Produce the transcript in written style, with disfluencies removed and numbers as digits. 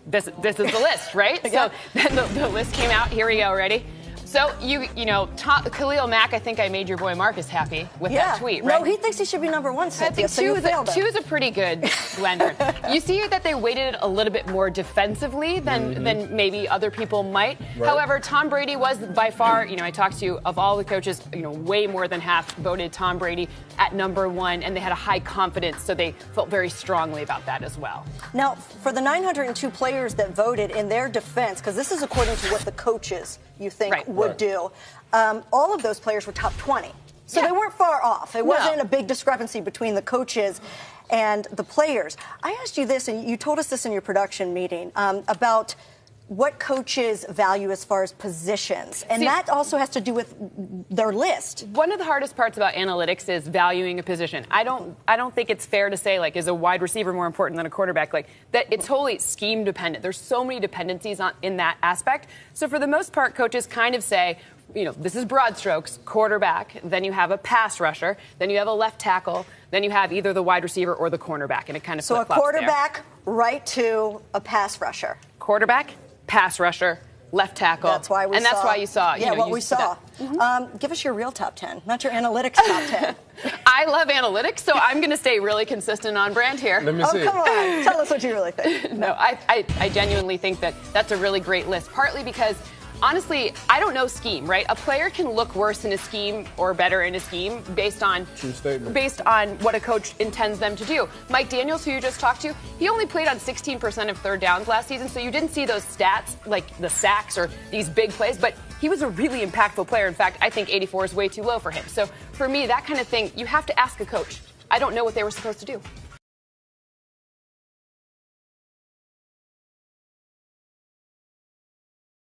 this is the list, right? So then the list came out. Here we go. Ready? So, Khalil Mack, I think I made your boy Marcus happy with that tweet, right? No, he thinks he should be number one, Cynthia, two is a pretty good blender. You see that they weighted it a little bit more defensively than maybe other people might. Right. However, Tom Brady was by far, I talked to, of all the coaches, way more than half voted Tom Brady at number one, and they had a high confidence, so they felt very strongly about that as well. Now, for the 902 players that voted in their defense, because this is according to what the coaches you think would do, all of those players were top 20. So they weren't far off. It wasn't a big discrepancy between the coaches and the players. I asked you this, and you told us this in your production meeting, about what coaches value as far as positions. And that also has to do with their list. One of the hardest parts about analytics is valuing a position. I don't think it's fair to say, is a wide receiver more important than a quarterback? That it's wholly scheme dependent. There's so many dependencies in that aspect. So for the most part, coaches kind of say, this is broad strokes, quarterback, then you have a pass rusher, then you have a left tackle, then you have either the wide receiver or the cornerback, and it kind of flip-flops. So a quarterback right to a pass rusher. Quarterback, pass rusher, left tackle. That's why we and that's why you saw. What we saw. Give us your real top 10, not your analytics top 10. I love analytics, so I'm going to stay really consistent on brand here. Let me see. Come on. Tell us what you really think. No, I genuinely think that's a really great list, partly because honestly, I don't know scheme, right? A player can look worse in a scheme or better in a scheme based on what a coach intends them to do. Mike Daniels, who you just talked to, he only played on 16% of third downs last season, so you didn't see those stats like the sacks or these big plays, but he was a really impactful player. In fact, I think 84 is way too low for him. So for me, that kind of thing, you have to ask a coach. I don't know what they were supposed to do.